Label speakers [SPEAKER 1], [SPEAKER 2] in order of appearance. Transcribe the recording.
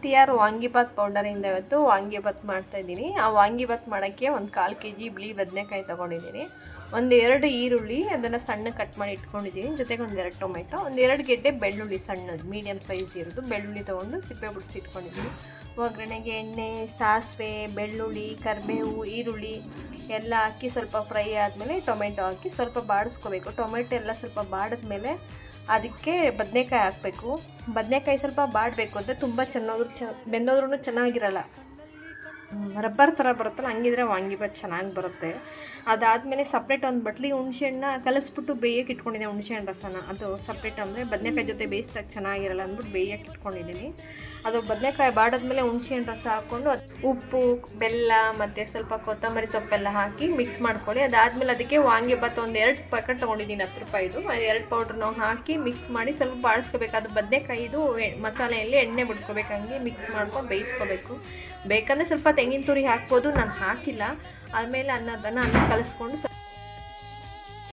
[SPEAKER 1] TR vangibath ಪೌಡರಿಂದ ಇವತ್ತು ವಾಂಗಿಬಾತ್ ಮಾಡ್ತಾಯಿದ್ದೀನಿ. ಆ ವಾಂಗಿಬಾತ್ ಮಾಡೋಕ್ಕೆ ಒಂದು 1/4 kg ಬಿಳಿ ಬದನೆಕಾಯಿ ತೊಗೊಂಡಿದ್ದೀನಿ. 1-2 ಈರುಳ್ಳಿ ಅದನ್ನು ಸಣ್ಣ ಕಟ್ ಮಾಡಿ ಇಟ್ಕೊಂಡಿದ್ದೀನಿ. ಜೊತೆಗೆ 1-2 ಟೊಮೆಟೊ, 1-2 ಗೆಡ್ಡೆ ಬೆಳ್ಳುಳ್ಳಿ ಸಣ್ಣದು ಮೀಡಿಯಮ್ ಸೈಜ್ ಇರೋದು ಬೆಳ್ಳುಳ್ಳಿ ತೊಗೊಂಡು ಸಿಪ್ಪೆ ಬಿಡಿಸಿ ಇಟ್ಕೊಂಡಿದ್ದೀನಿ. ಒಗ್ಗರಣೆಗೆ ಎಣ್ಣೆ, ಸಾಸಿವೆ, ಬೆಳ್ಳುಳ್ಳಿ, ಕರಿಬೇವು, ಈರುಳ್ಳಿ ಎಲ್ಲ ಹಾಕಿ ಸ್ವಲ್ಪ ಫ್ರೈ ಆದಮೇಲೆ ಟೊಮೆಟೊ ಹಾಕಿ ಸ್ವಲ್ಪ ಬಾಡಿಸ್ಕೋಬೇಕು. ಟೊಮೆಟೊ ಎಲ್ಲ ಸ್ವಲ್ಪ ಬಾಡಿದ್ಮೇಲೆ ಅದಕ್ಕೆ ಬದನೆಕಾಯಿ ಹಾಕಬೇಕು. ಬದನೆಕಾಯಿ ಸ್ವಲ್ಪ ಬಾಡಬೇಕು ಅಂದರೆ ತುಂಬ ಬೆಂದೋದ್ರೂ ಚೆನ್ನಾಗಿರಲ್ಲ, ರಬ್ಬರ್ ಥರ ಬರುತ್ತಲ್ಲ, ಹಂಗಿದ್ರೆ ವಾಂಗಿಬಾತ್ ಚೆನ್ನಾಗಿ ಬರುತ್ತೆ. ಅದಾದಮೇಲೆ ಸಪ್ರೇಟ್ ಒಂದು ಬಟ್ಲಿಗೆ ಹುಣಸೆಹಣ್ಣ ಕಲಿಸ್ಬಿಟ್ಟು ಬೇಯಕ್ಕೆ ಇಟ್ಕೊಂಡಿದ್ದೆ. ಹುಣಸೆಹಣ್ಣು ರಸನ ಅದು ಸಪ್ರೇಟ್, ಅಂದರೆ ಬದನೆಕಾಯಿ ಜೊತೆ ಬೇಯಿಸಿದಾಗ ಚೆನ್ನಾಗಿರಲ್ಲ ಅಂದ್ಬಿಟ್ಟು ಬೇಯಕ್ಕೆ ಇಟ್ಕೊಂಡಿದ್ದೀನಿ. ಅದು ಬದನೆಕಾಯಿ ಬಾಡಾದ್ಮೇಲೆ ಹುಣಸೆಹಣ್ಣು ರಸ ಹಾಕ್ಕೊಂಡು ಉಪ್ಪು, ಬೆಲ್ಲ ಮತ್ತು ಸ್ವಲ್ಪ ಕೊತ್ತಂಬರಿ ಸೊಪ್ಪೆಲ್ಲ ಹಾಕಿ ಮಿಕ್ಸ್ ಮಾಡ್ಕೊಳ್ಳಿ. ಅದಾದಮೇಲೆ ಅದಕ್ಕೆ ವಾಂಗಿಬಾತ್ 1-2 ಪ್ಯಾಕೆಟ್ ತೊಗೊಂಡಿದ್ದೀನಿ, 10 ರೂಪಾಯಿದು. 2 ಪೌಡ್ರನ್ನ ಹಾಕಿ ಮಿಕ್ಸ್ ಮಾಡಿ ಸ್ವಲ್ಪ ಬಾಡಿಸ್ಕೋಬೇಕು. ಅದು ಬದನೆಕಾಯಿದು ಮಸಾಲೆಯಲ್ಲಿ ಎಣ್ಣೆ ಬಿಡ್ಕೋಬೇಕು, ಹಂಗೆ ಮಿಕ್ಸ್ ಮಾಡ್ಕೊಂಡು ಬೇಯಿಸ್ಕೋಬೇಕು. ಬೇಕಂದರೆ ಸ್ವಲ್ಪ ತೆಂಗಿನ ತುರಿ ಹಾಕ್ಬೋದು, ನಾನು ಹಾಕಿಲ್ಲ. ಆದಮೇಲೆ ಅನ್ನ ಕಲಿಸ್ಕೊಂಡು